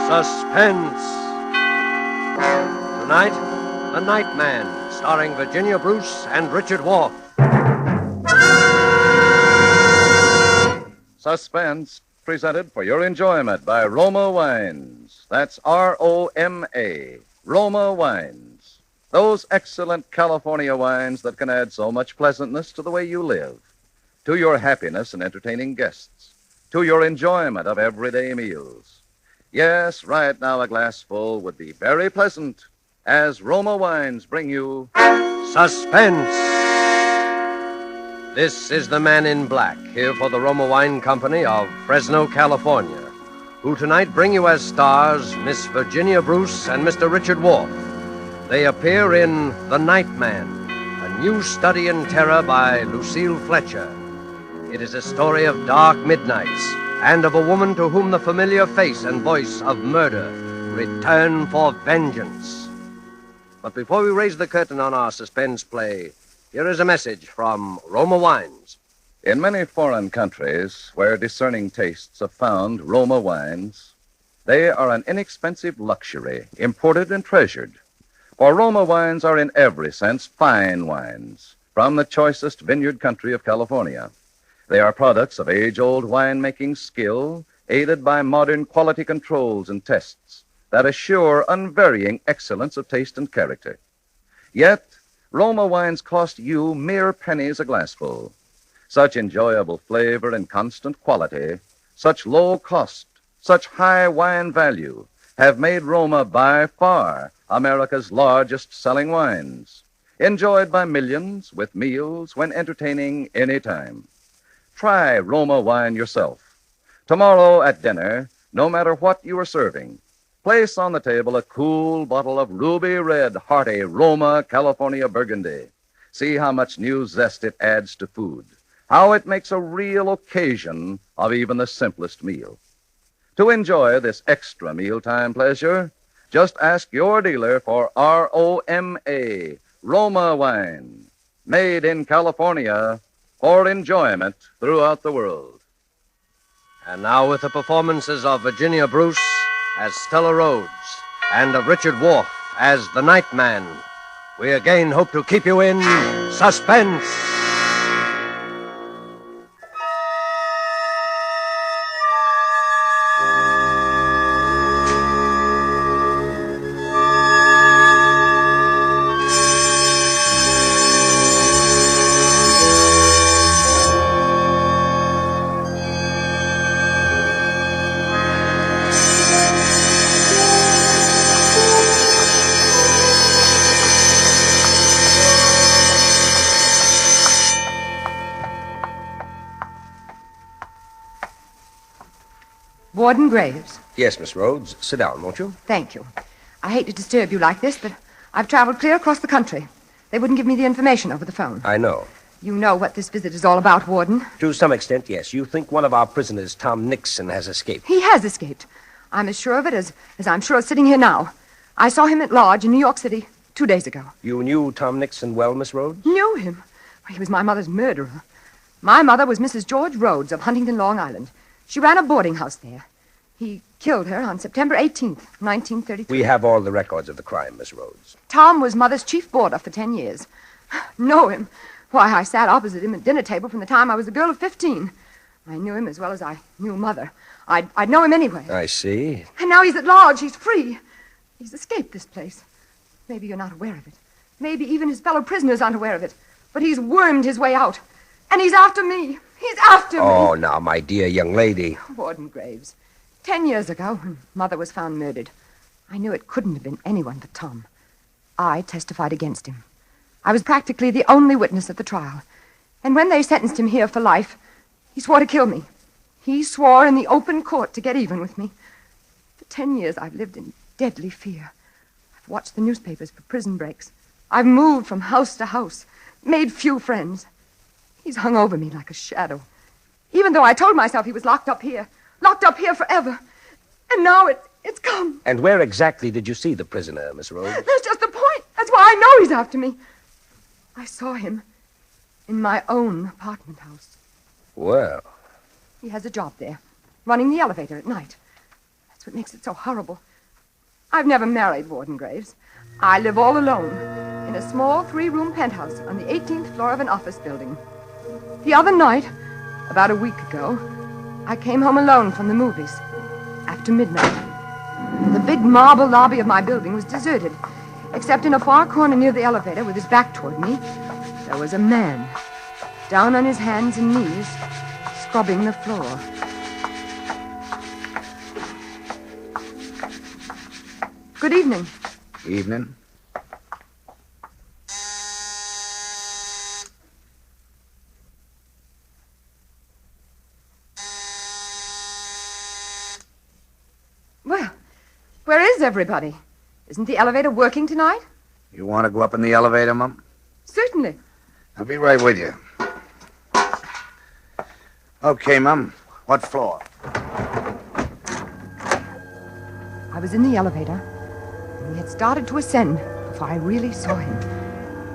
Suspense. Tonight, The Night Man, starring Virginia Bruce and Richard Wolff. Suspense, presented for your enjoyment by Roma Wines. That's Roma, Roma Wines. Those excellent California wines that can add so much pleasantness to the way you live, to your happiness in entertaining guests, to your enjoyment of everyday meals. Yes, right now a glassful would be very pleasant as Roma Wines bring you Suspense. This is the Man in Black, here for the Roma Wine Company of Fresno, California, who tonight bring you as stars Miss Virginia Bruce and Mr. Richard Wolff. They appear in The Night Man, a new study in terror by Lucille Fletcher. It is a story of dark midnights and of a woman to whom the familiar face and voice of murder return for vengeance. But before we raise the curtain on our suspense play, here is a message from Roma Wines. In many foreign countries where discerning tastes have found Roma wines, they are an inexpensive luxury, imported and treasured. For Roma wines are in every sense fine wines from the choicest vineyard country of California. They are products of age-old winemaking skill, aided by modern quality controls and tests that assure unvarying excellence of taste and character. Yet, Roma wines cost you mere pennies a glassful. Such enjoyable flavor and constant quality, such low cost, such high wine value, have made Roma by far America's largest-selling wines, enjoyed by millions with meals when entertaining any time. Try Roma wine yourself. Tomorrow at dinner, no matter what you are serving, place on the table a cool bottle of ruby red, hearty Roma California Burgundy. See how much new zest it adds to food, how it makes a real occasion of even the simplest meal. To enjoy this extra mealtime pleasure, just ask your dealer for Roma, Roma wine, made in California for enjoyment throughout the world. And now with the performances of Virginia Bruce as Stella Rhodes and of Richard Wolff as the Night Man, we again hope to keep you in suspense. Warden Graves. Yes, Miss Rhodes. Sit down, won't you? Thank you. I hate to disturb you like this, but I've traveled clear across the country. They wouldn't give me the information over the phone. I know. You know what this visit is all about, Warden. To some extent, yes. You think one of our prisoners, Tom Nixon, has escaped. He has escaped. I'm as sure of it as I'm sure of sitting here now. I saw him at large in New York City 2 days ago. You knew Tom Nixon well, Miss Rhodes? Knew him? He was my mother's murderer. My mother was Mrs. George Rhodes of Huntington, Long Island. She ran a boarding house there. He killed her on September 18th, 1933. We have all the records of the crime, Miss Rhodes. Tom was Mother's chief boarder for 10 years. Know him? Why, I sat opposite him at dinner table from the time I was a girl of 15. I knew him as well as I knew Mother. I'd know him anyway. I see. And now he's at large. He's free. He's escaped this place. Maybe you're not aware of it. Maybe even his fellow prisoners aren't aware of it. But he's wormed his way out. And he's after me. He's after me. Oh, now, my dear young lady. Warden Graves. 10 years ago, when Mother was found murdered, I knew it couldn't have been anyone but Tom. I testified against him. I was practically the only witness at the trial. And when they sentenced him here for life, he swore to kill me. He swore in the open court to get even with me. For 10 years, I've lived in deadly fear. I've watched the newspapers for prison breaks. I've moved from house to house, made few friends. He's hung over me like a shadow. Even though I told myself he was locked up here forever. And now it's come. And where exactly did you see the prisoner, Miss Rhodes? That's just the point. That's why I know he's after me. I saw him in my own apartment house. Well. He has a job there, running the elevator at night. That's what makes it so horrible. I've never married, Warden Graves. I live all alone in a small 3-room penthouse on the 18th floor of an office building. The other night, about a week ago, I came home alone from the movies after midnight. The big marble lobby of my building was deserted, except in a far corner near the elevator with his back toward me, there was a man, down on his hands and knees, scrubbing the floor. Good evening. Evening. Well, where is everybody? Isn't the elevator working tonight? You want to go up in the elevator, Mum? Certainly. I'll be right with you. Okay, Mum. What floor? I was in the elevator, and he had started to ascend before I really saw him.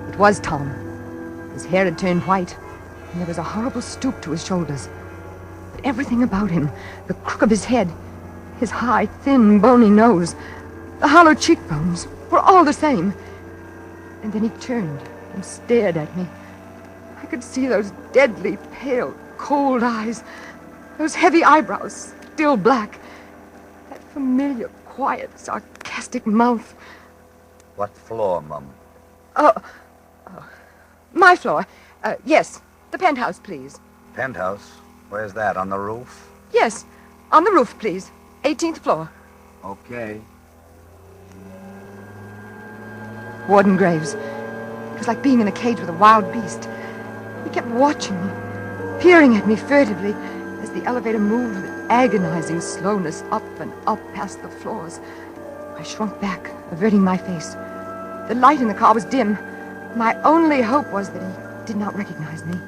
It was Tom. His hair had turned white, and there was a horrible stoop to his shoulders. But everything about him, the crook of his head, his high, thin, bony nose, the hollow cheekbones, were all the same. And then he turned and stared at me. I could see those deadly, pale, cold eyes, those heavy eyebrows, still black, that familiar, quiet, sarcastic mouth. What floor, Mum? My floor. Yes, the penthouse, please. Penthouse? Where's that, on the roof? Yes, on the roof, please. 18th floor. Okay. Warden Graves. It was like being in a cage with a wild beast. He kept watching me, peering at me furtively as the elevator moved with agonizing slowness up and up past the floors. I shrunk back, averting my face. The light in the car was dim. My only hope was that he did not recognize me.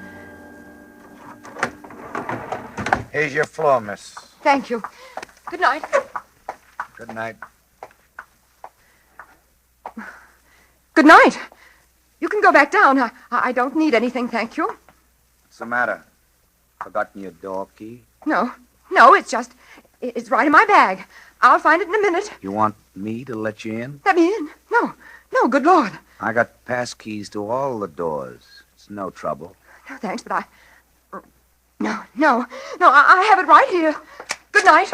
Here's your floor, miss. Thank you. Good night. Good night. Good night. You can go back down. I don't need anything, thank you. What's the matter? Forgotten your door key? No, it's right in my bag. I'll find it in a minute. You want me to let you in? Let me in? No, good Lord. I got pass keys to all the doors. It's no trouble. No, thanks, but No, I have it right here. Good night.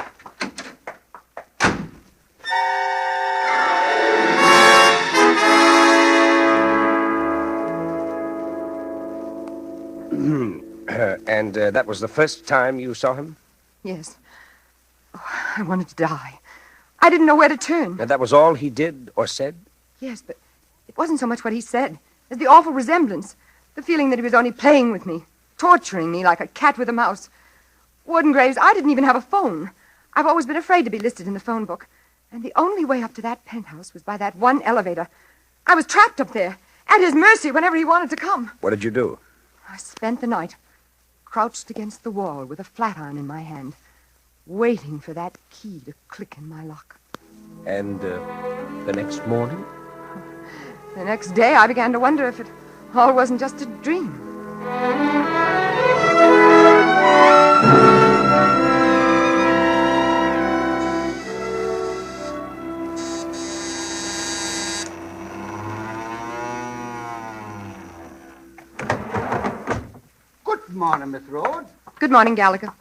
And that was the first time you saw him? Yes. Oh, I wanted to die. I didn't know where to turn. And that was all he did or said? Yes, but it wasn't so much what he said as the awful resemblance, the feeling that he was only playing with me, torturing me like a cat with a mouse. Warden Graves, I didn't even have a phone. I've always been afraid to be listed in the phone book. And the only way up to that penthouse was by that one elevator. I was trapped up there, at his mercy whenever he wanted to come. What did you do? I spent the night crouched against the wall with a flat iron in my hand, waiting for that key to click in my lock. And the next morning? The next day, I began to wonder if it all wasn't just a dream. Good morning, Miss Rhodes. Good morning, Gallagher.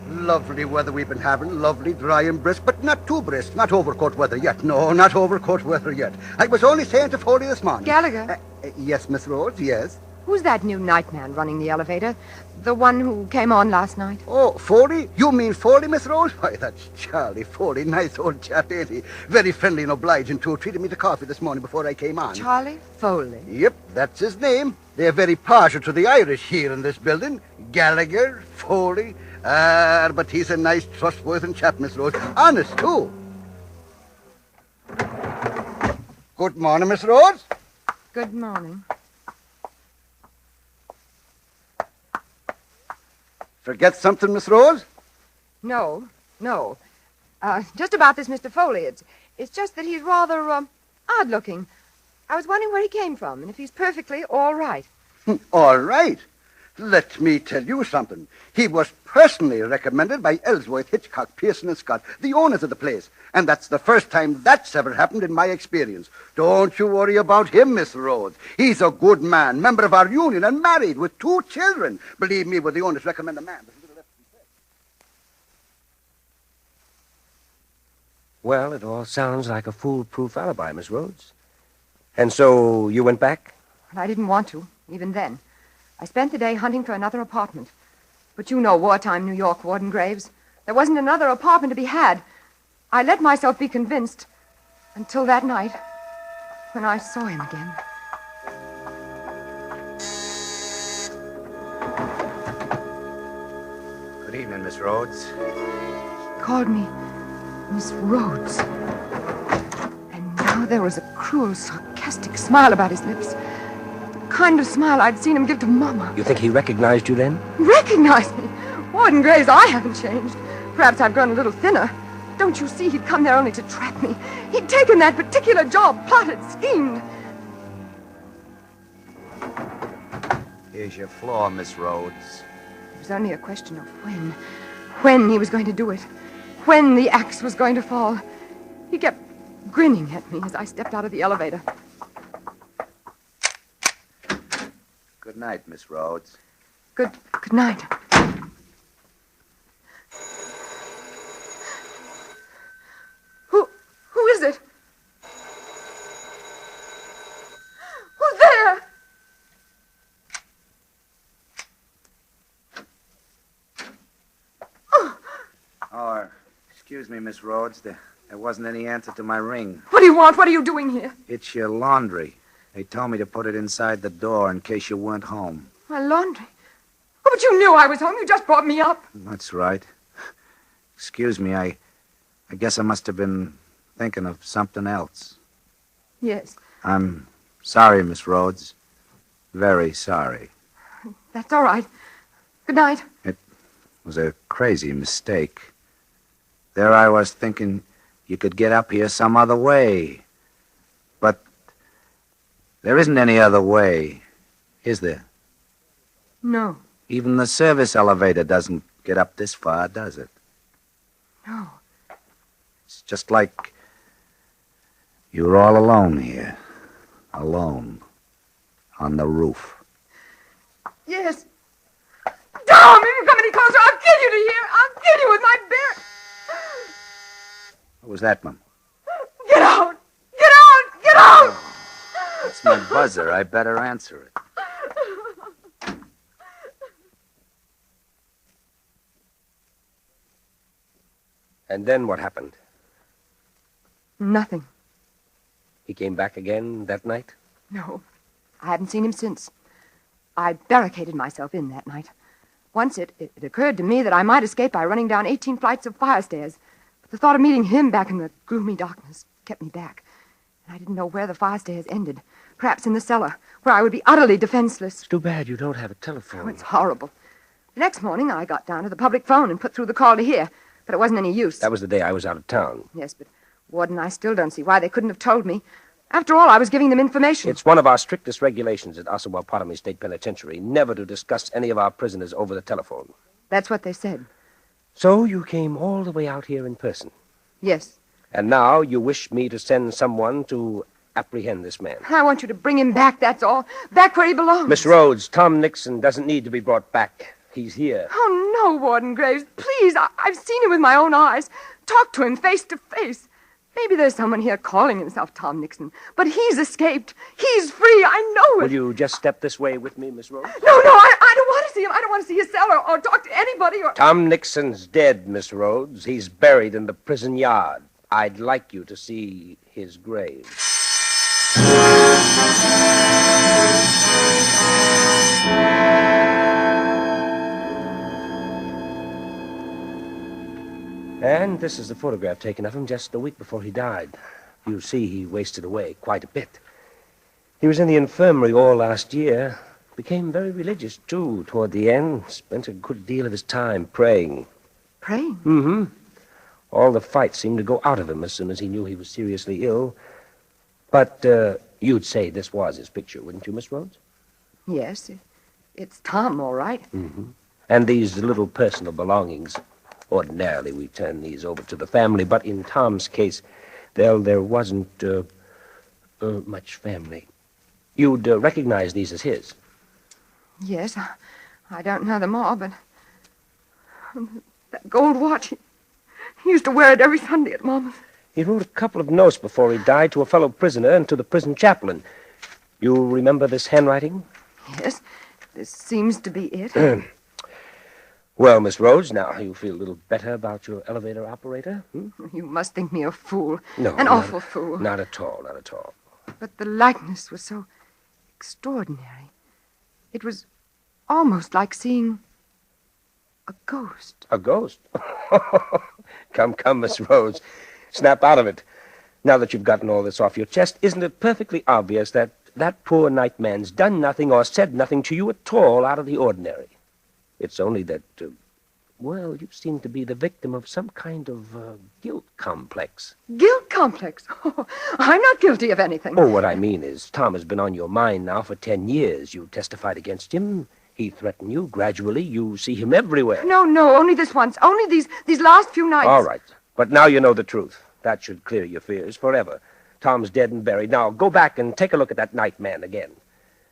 Lovely weather we've been having, lovely, dry and brisk, but not too brisk, not overcoat weather yet. No, not overcoat weather yet. I was only saying to Foley this morning. Gallagher? Yes, Miss Rhodes, yes. Who's that new night man running the elevator? The one who came on last night? Oh, Foley? You mean Foley, Miss Rhodes? Why, that's Charlie Foley. Nice old chap, ain't he? Very friendly and obliging, too. Treated me to coffee this morning before I came on. Charlie Foley. Yep, that's his name. They're very partial to the Irish here in this building. Gallagher, Foley. But he's a nice, trustworthy chap, Miss Rhodes. Honest, too. Good morning, Miss Rhodes. Good morning. Forget something, Miss Rose? No. Just about this Mr. Foley. It's just that he's rather, odd-looking. I was wondering where he came from and if he's perfectly all right. All right. Let me tell you something. He was personally recommended by Ellsworth, Hitchcock, Pearson, and Scott, the owners of the place. And that's the first time that's ever happened in my experience. Don't you worry about him, Miss Rhodes. He's a good man, member of our union, and married with 2 children. Believe me, when the owners recommend a man... Well, it all sounds like a foolproof alibi, Miss Rhodes. And so you went back? Well, I didn't want to, even then. I spent the day hunting for another apartment. But you know wartime New York, Warden Graves. There wasn't another apartment to be had. I let myself be convinced until that night when I saw him again. Good evening, Miss Rhodes. He called me Miss Rhodes. And now there was a cruel, sarcastic smile about his lips. The kind of smile I'd seen him give to Mama. You think he recognized you then? Recognized me? Warden Graves, I haven't changed. Perhaps I've grown a little thinner. Don't you see, he'd come there only to trap me. He'd taken that particular job, plotted, schemed. Here's your floor, Miss Rhodes. It was only a question of when. When he was going to do it. When the axe was going to fall. He kept grinning at me as I stepped out of the elevator. Good night, Miss Rhodes. Good night. Who is it? Who's there? Oh, excuse me, Miss Rhodes. There wasn't any answer to my ring. What do you want? What are you doing here? It's your laundry. They told me to put it inside the door in case you weren't home. My laundry? Oh, but you knew I was home. You just brought me up. That's right. Excuse me, I guess I must have been thinking of something else. Yes. I'm sorry, Miss Rhodes. Very sorry. That's all right. Good night. It was a crazy mistake. There I was thinking you could get up here some other way. But there isn't any other way, is there? No. Even the service elevator doesn't get up this far, does it? No. It's just like you're all alone here. Alone. On the roof. Yes. Tom, if you come any closer, I'll kill you to here. I'll kill you with my bare... What was that, Mum? Get out! Get out! Get out! It's my buzzer. I better answer it. And then what happened? Nothing. He came back again that night? No. I haven't seen him since. I barricaded myself in that night. Once it occurred to me that I might escape by running down 18 flights of fire stairs. But the thought of meeting him back in the gloomy darkness kept me back. And I didn't know where the fire stairs ended. Perhaps in the cellar, where I would be utterly defenseless. It's too bad you don't have a telephone. Oh, it's horrible. The next morning, I got down to the public phone and put through the call to here. But it wasn't any use. That was the day I was out of town. Yes, but Warden, I still don't see why they couldn't have told me. After all, I was giving them information. It's one of our strictest regulations at Osawatomie State Penitentiary never to discuss any of our prisoners over the telephone. That's what they said. So you came all the way out here in person. Yes. And now you wish me to send someone to apprehend this man. I want you to bring him back, that's all. Back where he belongs. Miss Rhodes, Tom Nixon doesn't need to be brought back. He's here. Oh, no, Warden Graves. Please, I've seen him with my own eyes. Talk to him face to face. Maybe there's someone here calling himself Tom Nixon, but he's escaped. He's free. I know it. Will you just step this way with me, Miss Rhodes? No, I don't want to see him. I don't want to see his cell or talk to anybody or... Tom Nixon's dead, Miss Rhodes. He's buried in the prison yard. I'd like you to see his grave. And this is the photograph taken of him just a week before he died. You see, he wasted away quite a bit. He was in the infirmary all last year. Became very religious, too, toward the end. Spent a good deal of his time praying. Praying? Mm-hmm. All the fight seemed to go out of him as soon as he knew he was seriously ill. But you'd say this was his picture, wouldn't you, Miss Rhodes? Yes. It's Tom, all right. Mm-hmm. And these little personal belongings. Ordinarily, we turn these over to the family, but in Tom's case, there wasn't much family. You'd recognize these as his. Yes, I don't know them all, but that gold watch, he used to wear it every Sunday at Mama's. He wrote a couple of notes before he died to a fellow prisoner and to the prison chaplain. You remember this handwriting? Yes, this seems to be it. Well, Miss Rhodes, now you feel a little better about your elevator operator? Hmm? You must think me a fool. No. An awful fool. Not at all, not at all. But the likeness was so extraordinary. It was almost like seeing a ghost. A ghost? Come, Miss Rhodes. Snap out of it. Now that you've gotten all this off your chest, isn't it perfectly obvious that that poor nightman's done nothing or said nothing to you at all out of the ordinary? It's only that, well, you seem to be the victim of some kind of guilt complex. Guilt complex? Oh, I'm not guilty of anything. Oh, what I mean is, Tom has been on your mind now for 10 years. You testified against him. He threatened you. Gradually, you see him everywhere. No, only this once. Only these last few nights. All right. But now you know the truth. That should clear your fears forever. Tom's dead and buried. Now, go back and take a look at that nightman again.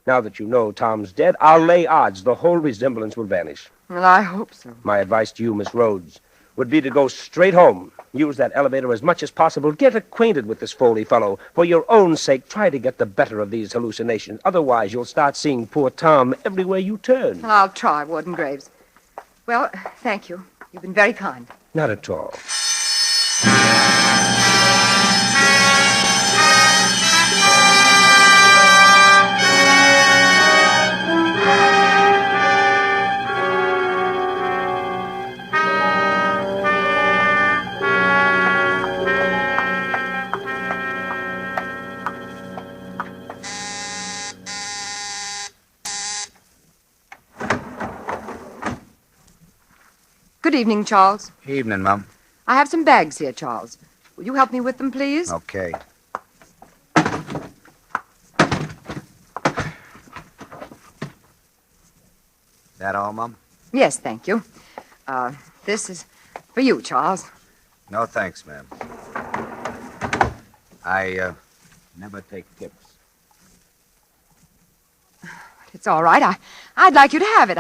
Now that you know Tom's dead, I'll lay odds the whole resemblance will vanish. Well, I hope so. My advice to you, Miss Rhodes, would be to go straight home. Use that elevator as much as possible. Get acquainted with this Foley fellow. For your own sake, try to get the better of these hallucinations. Otherwise, you'll start seeing poor Tom everywhere you turn. Well, I'll try, Warden Graves. Well, thank you. You've been very kind. Not at all. Good evening, Charles. Evening, Mum. I have some bags here, Charles. Will you help me with them, please? Okay. That all, Mum? Yes, thank you. This is for you, Charles. No, thanks, ma'am. I never take tips. It's all right. I'd like you to have it.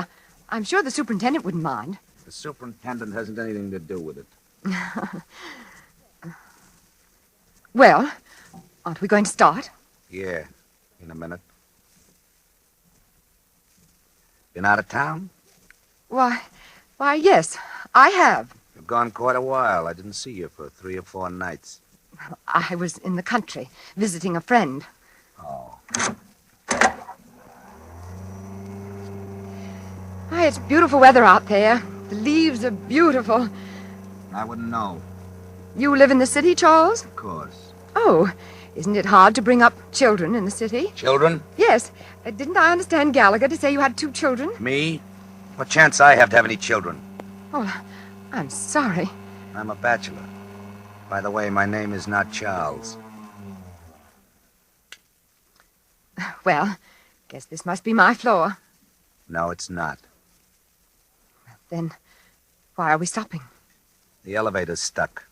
I'm sure the superintendent wouldn't mind. The superintendent hasn't anything to do with it. Well, aren't we going to start? Yeah, in a minute. Been out of town? Why, yes, I have. You've gone quite a while. I didn't see you for 3 or 4 nights. I was in the country, visiting a friend. Oh. Why, it's beautiful weather out there. The leaves are beautiful. I wouldn't know. You live in the city, Charles? Of course. Oh, isn't it hard to bring up children in the city? Children? Yes. Didn't I understand Gallagher to say you had 2 children? Me? What chance I have to have any children? Oh, I'm sorry. I'm a bachelor. By the way, my name is not Charles. Well, guess this must be my floor. No, it's not. Then why are we stopping? The elevator's stuck.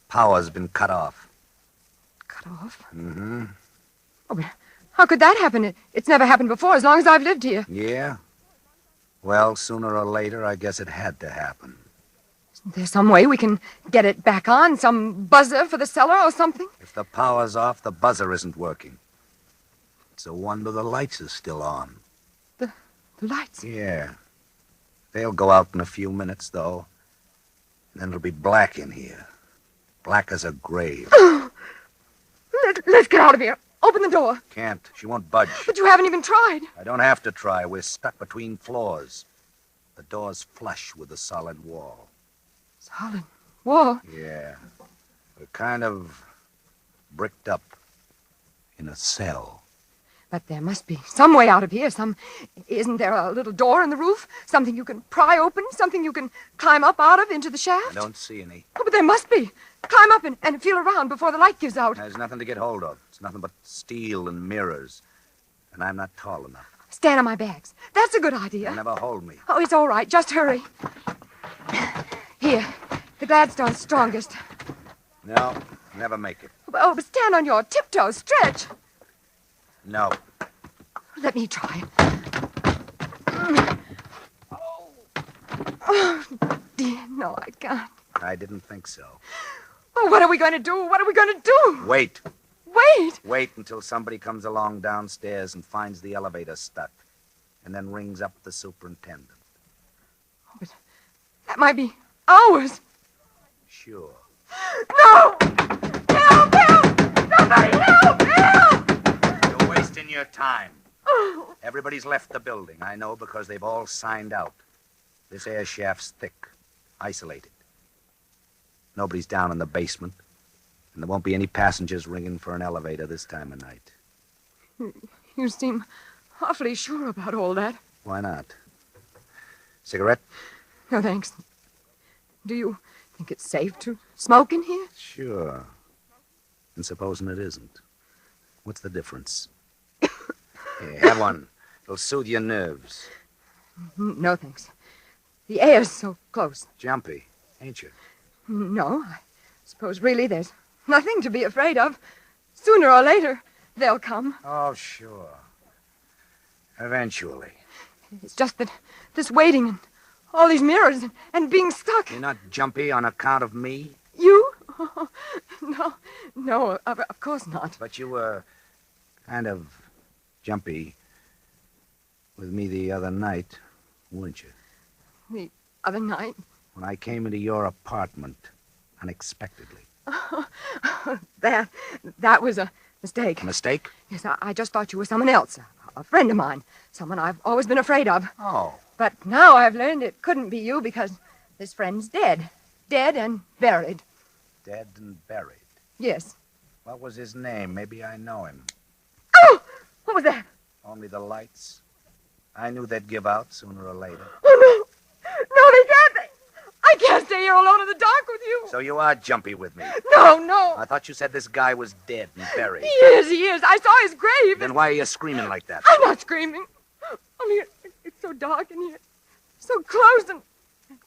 Power's been cut off. Cut off? Mm-hmm. Oh, but how could that happen? It's never happened before as long as I've lived here. Yeah? Well, sooner or later, I guess it had to happen. Isn't there some way we can get it back on? Some buzzer for the cellar or something? If the power's off, the buzzer isn't working. It's a wonder the lights are still on. The lights? Yeah. They'll go out in a few minutes, though. Then it'll be black in here. Black as a grave. Let's get out of here. Open the door. Can't. She won't budge. But you haven't even tried. I don't have to try. We're stuck between floors. The door's flush with the solid wall. Solid wall? Yeah. We're kind of bricked up in a cell. But there must be some way out of here. Isn't there a little door in the roof? Something you can pry open? Something you can climb up out of into the shaft? I don't see any. Oh, but there must be. Climb up and feel around before the light gives out. There's nothing to get hold of. It's nothing but steel and mirrors. And I'm not tall enough. stand on my bags. That's a good idea. You'll never hold me. Oh, it's all right. Just hurry. Here, the Gladstone's strongest. No, never make it. Oh, but stand on your tiptoes. Stretch. No. Let me try. Oh, dear, no, I can't. I didn't think so. Oh, what are we going to do? What are we going to do? Wait. Wait. Wait until somebody comes along downstairs and finds the elevator stuck, and then rings up the superintendent. Oh, but that might be hours. Sure. No! Help! Help! Somebody help! Help! You're wasting your time. Oh. Everybody's left the building. I know because they've all signed out. This air shaft's thick, isolated. Nobody's down in the basement, and there won't be any passengers ringing for an elevator this time of night. You seem awfully sure about all that. Why not? Cigarette? No, thanks. Do you think it's safe to smoke in here? Sure. And supposing it isn't. What's the difference? Here, have one. It'll soothe your nerves. No, thanks. The air's so close. Jumpy, ain't you? No, I suppose really there's nothing to be afraid of. Sooner or later, they'll come. Oh, sure. Eventually. It's just that this waiting and all these mirrors and being stuck. You're not jumpy on account of me? You? Oh, no, of course not. But you were kind of jumpy with me the other night, weren't you? The other night? When I came into your apartment unexpectedly. That was a mistake. A mistake? Yes, I just thought you were someone else, a friend of mine, someone I've always been afraid of. Oh. But now I've learned it couldn't be you because this friend's dead. Dead and buried. Dead and buried. Yes. What was his name? Maybe I know him. Oh! What was that? Only the lights. I knew they'd give out sooner or later. Oh, no! No, they can't! I can't stay here alone in the dark with you! So you are jumpy with me. No! I thought you said this guy was dead and buried. He is. I saw his grave. Then why are you screaming like that? I'm not screaming. Only it's so dark in here. So close and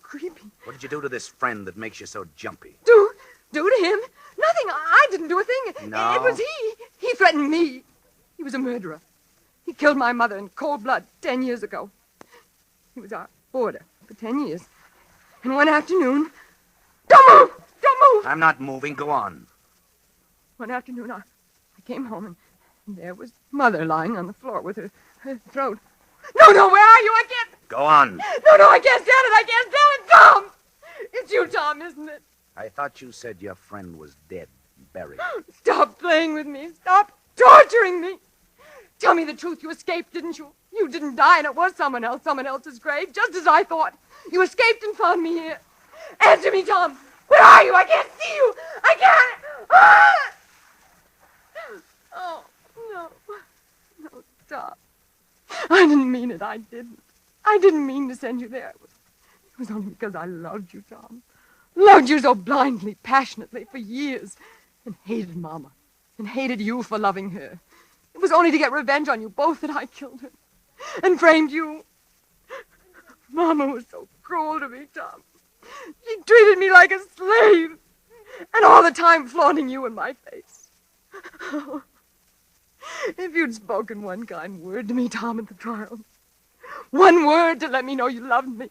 creepy. What did you do to this friend that makes you so jumpy? Do to him? Nothing. I didn't do a thing. No? It was he. He threatened me. He was a murderer. He killed my mother in cold blood 10 years ago. He was our boarder for 10 years. And one afternoon... Don't move! Don't move! I'm not moving. Go on. One afternoon, I came home, and there was Mother lying on the floor with her throat. No, where are you? I can't... Go on. No, I can't stand it. I can't stand it. Tom! It's you, Tom, isn't it? I thought you said your friend was dead and buried. Stop playing with me. Stop torturing me. Tell me the truth. You escaped, didn't you? You didn't die, and it was someone else's grave, just as I thought. You escaped and found me here. Answer me, Tom. Where are you? I can't see you. I can't. Ah! Oh, no. No, stop. I didn't mean it. I didn't. I didn't mean to send you there. It was only because I loved you, Tom. Loved you so blindly, passionately, for years. And hated Mama. And hated you for loving her. It was only to get revenge on you both that I killed her. And framed you. Mama was so cruel to me, Tom. She treated me like a slave. And all the time flaunting you in my face. If you'd spoken one kind word to me, Tom, at the trial. One word to let me know you loved me.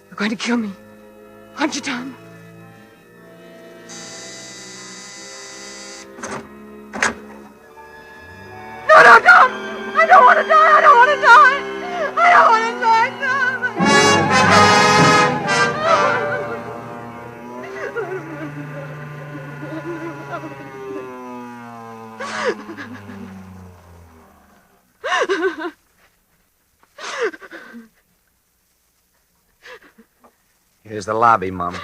You're going to kill me, aren't you, Tom? No, Tom! I don't want to die! I don't want to die! I don't want to die, Tom! Here's the lobby, Mum.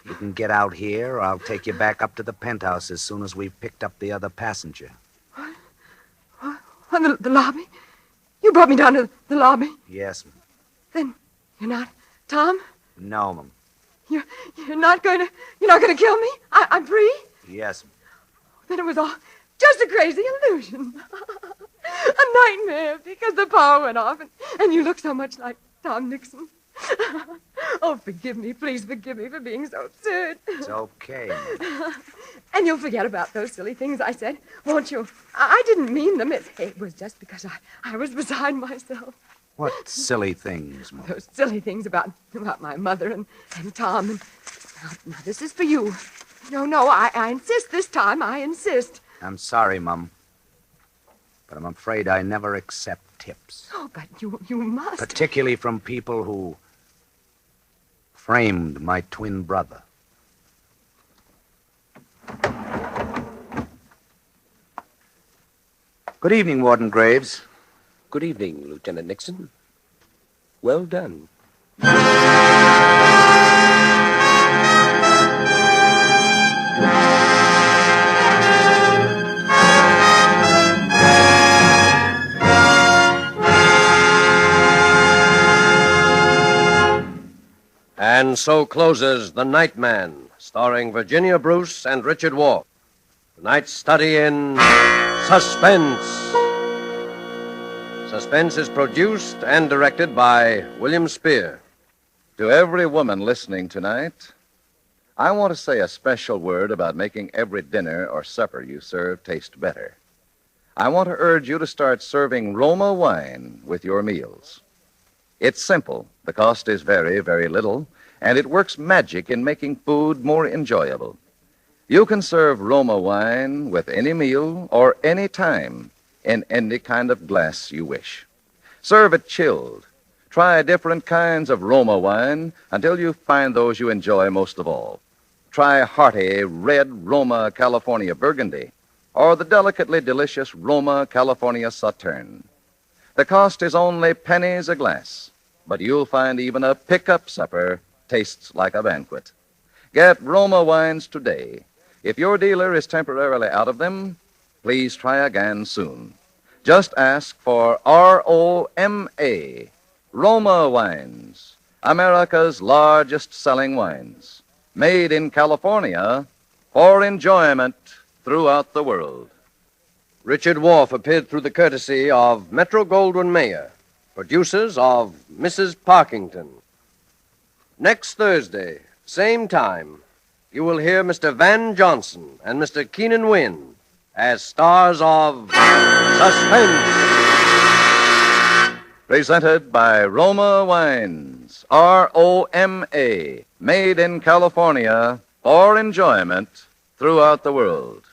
You can get out here, or I'll take you back up to the penthouse as soon as we've picked up the other passenger. What? The lobby? You brought me down to the lobby. Yes, ma'am. Then you're not Tom? No, ma'am. You're not going to kill me? I'm free? Yes, ma'am. Then it was all just a crazy illusion. A nightmare because the power went off and you look so much like Tom Nixon. Oh, forgive me. Please forgive me for being so absurd. It's okay, ma'am. And you'll forget about those silly things I said, won't you? I didn't mean them. It was just because I was beside myself. What silly things, ma'am? Those silly things about my mother and Tom. And now, this is for you. No, I insist this time. I insist. I'm sorry, Mum. But I'm afraid I never accept tips. Oh, but you must. Particularly from people who framed my twin brother. Good evening, Warden Graves. Good evening, Lieutenant Nixon. Well done. And so closes The Night Man, starring Virginia Bruce and Richard Wolff. Tonight's study in Suspense. Suspense is produced and directed by William Spear. To every woman listening tonight, I want to say a special word about making every dinner or supper you serve taste better. I want to urge you to start serving Roma wine with your meals. It's simple. The cost is very, very little, and it works magic in making food more enjoyable. You can serve Roma wine with any meal or any time in any kind of glass you wish. Serve it chilled. Try different kinds of Roma wine until you find those you enjoy most of all. Try hearty red Roma California Burgundy or the delicately delicious Roma California Sauterne. The cost is only pennies a glass, but you'll find even a pickup supper tastes like a banquet. Get Roma wines today. If your dealer is temporarily out of them, please try again soon. Just ask for R-O-M-A, Roma Wines, America's largest selling wines, made in California for enjoyment throughout the world. Richard Wolff appeared through the courtesy of Metro-Goldwyn-Mayer, producers of Mrs. Parkington. Next Thursday, same time, you will hear Mr. Van Johnson and Mr. Keenan Wynn as stars of Suspense. Presented by Roma Wines, R-O-M-A, made in California for enjoyment throughout the world.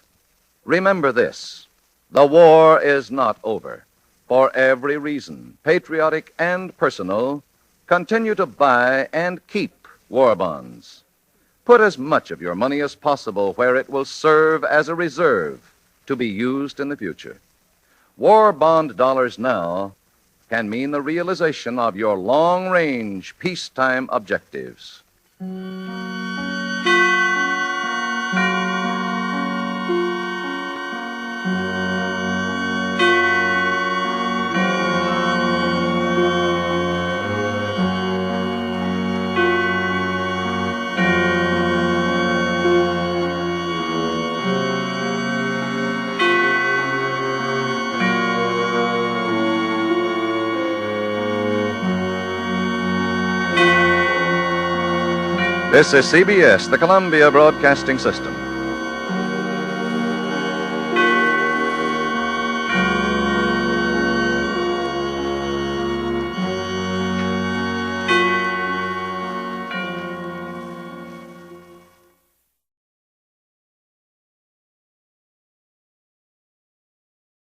Remember this, the war is not over. For every reason, patriotic and personal, continue to buy and keep war bonds. Put as much of your money as possible where it will serve as a reserve to be used in the future. War bond dollars now can mean the realization of your long-range peacetime objectives. This is CBS, the Columbia Broadcasting System.